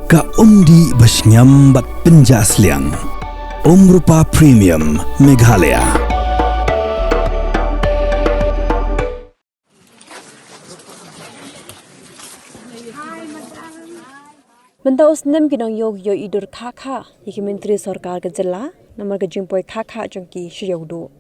Ka umdi basnyam bat penjasliang. Rupa Premium Meghalaya. Mentaus nem Nongïew Ïewduh Khah iki menteri sarkar ke jela namar ke jimpoi Khah jongki Ïewduh.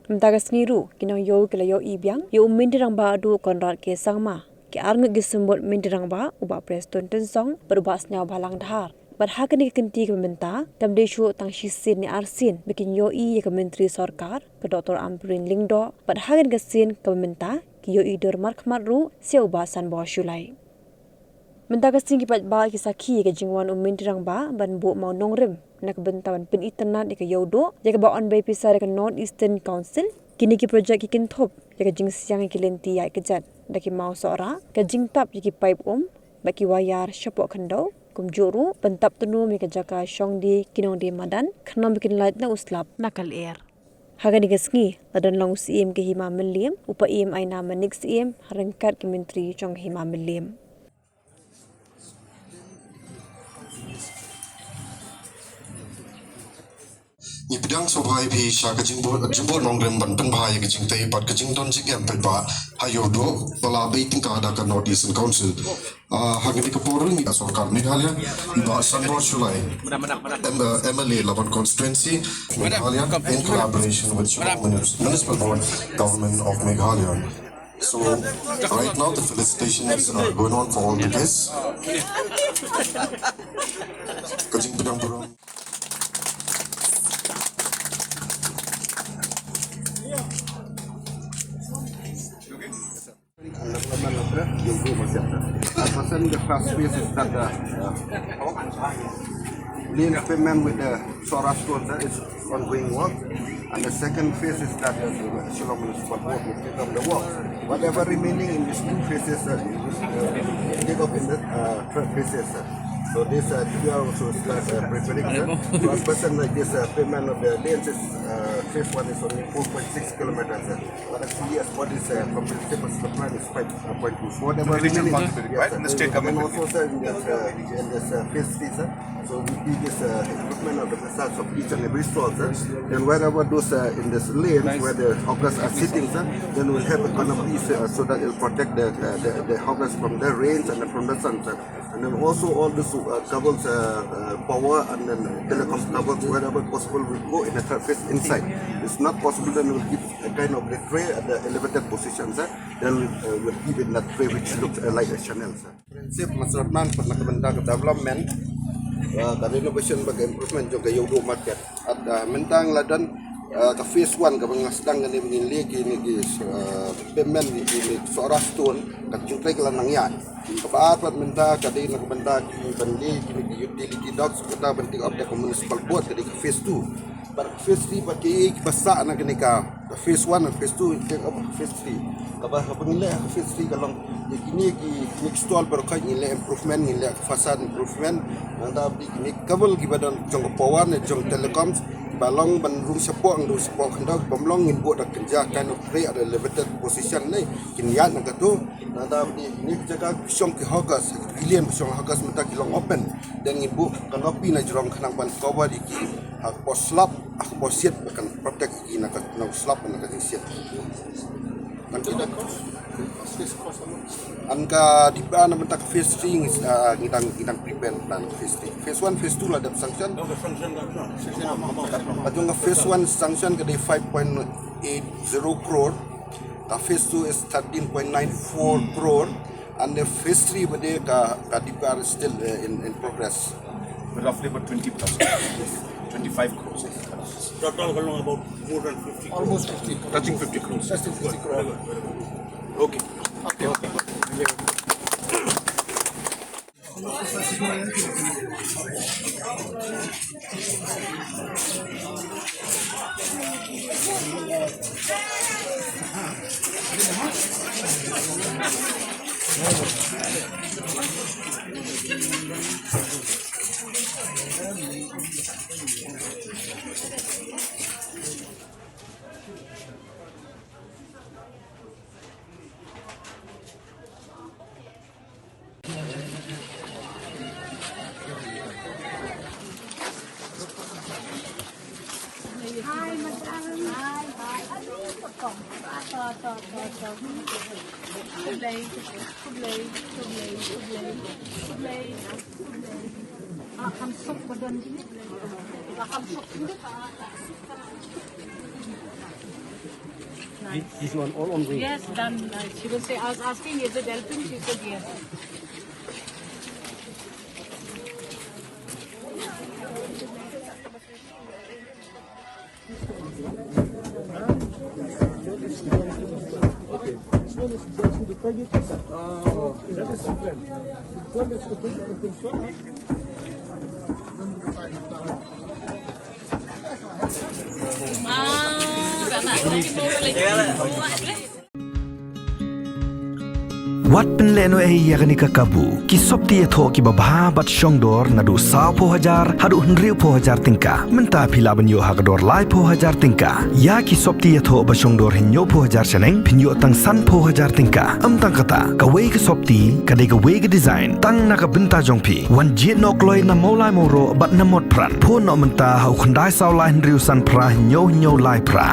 Mentaga sniru Nongïew ke layo ibiang yo mindirang ba adu Conrad ke sangma ke arnge gisembot mindirang ba uba preston tensong berbas nyau balang dhar. Berhak ni kenti ke menta tamde shu tang shisin ni arsin bikin Ïohi ke menteri sarkar ke Dr. Ampurin Lingdo berhak ni kesin ke menta ke Ïewduh markmat ru se ubasan bo shulai. Mentaga singki pat ba ki sakhi ke jingwan mindirang ba ban bu mau Nongrim nak bentawan Pynitynnad ke Ïewduh jaga ba on by pisar ke North Eastern Council kini ki projek ki kinthop jaga jing siang ki lenti ya ke jat daki mau sora ke jing tap ki pipe baki wayar shapok khandau kum juru pentap tunu mi ke jaka shongdi kinongdi madan khnam bikin light na uslap nakal air hagani gasngi ladan long sim ke hima milim upa im aina manik sim harangkat ki menteri chong hima milim. Ni pedang sobai bi sha ka jingbo Nongrim ban pen bhai ka jing tai pat ka jing don jing em pe ba Ïewduh bala be ting ka da ka North Eastern Council ha ngi ka porul ni ka sarkar Meghalaya ba sanbor shulai MLA Laban constituency Meghalaya in collaboration with municipal board government of Meghalaya. So right now the felicitations are going on for all the guests. Ka jing pedang burung the first phase is that lane pavement with the Soras Road is ongoing work, and the second phase is that the Shillong Municipal Board will take up the work. Whatever remaining in these two phases take up in the third phases. So this we are also start preparing. For a person like this, payment of the lanes is phase one is only 4.6 kilometers. But actually, as what is comprehensive the plan is 5.2. So whatever remaining, yes, in the state government also sir, in this phase three, sir. So we do this equipment of the facades of each and every stall, sir. Then wherever those in this lanes where the hawkers are sitting, sir, then we'll have a canopy so that it will protect the hawkers from the rains and from the sun, sir. And then also all this cables, power and then telecom cables, wherever possible, will go in the third phase inside. It's not possible, then we'll keep a kind of the tray at the elevated position, sir. Then we'll keep it in that tray which looks like a channel, sir. Prinsip masyarakat pernah kebentuk development dan renovation bagi improvement juga Ïewduh market. At mentang ladan ke phase 1 ke sedang ni menilai kini payment ni seorang stone kat jumpai ke lanang yan. Kebaat minta kadi nak benda ki bandi kini utility docs kita bentuk of the municipal board kadi ke phase 2. But phase 3 bagi besar nak kini ka phase 1 dan phase 2 take up phase 3. Kabah penilai phase 3 kalau kini stall berkait nilai improvement nilai fasad improvement anda kini kabel ki badan jong power ni jong telecoms balong ban rung support hendak bamlong in buat kerja kind of play at a limited position ni kinian nak tu nada ni jaga syong ke hogas billion syong hogas minta kilong open dan ibu kanopi na jrong khanang ban cover di ki hak poslap ak posiet akan protect ki nak slap nak siat nanti dah angka di mana bentak phase 3 ngidang prepare plan phase 3 phase 1 phase 2 lah ada sanction atau phase 1 sanction ke 5.80 crore phase 2 is 13.94 crore and the phase 3 bade ka DPR is still in progress roughly about 20 plus 25 crores total about more than 50 crores. Almost 50 touching 50 crores okay. This one all on green. Yes, done. She will say, I was asking, is it helping? She said yes. Wat penleno yakni kakabu ki sopti etho ki babha bat shongdor nadu saw po hajar hadu hnriu po hajar tingka menta philaban yo hagador lai po hajar tingka ya ki sopti etho ba shongdor hinyo po hajar chaneng phinyo tang san po hajar tingka tang kata ka wei ki sopti ka de ka wei ki design tang na ka benta jongphi wan jit nok loi na molai moro bat na mot pran pho no menta hau khandai saw lai hnriu san pra hinyo lai pra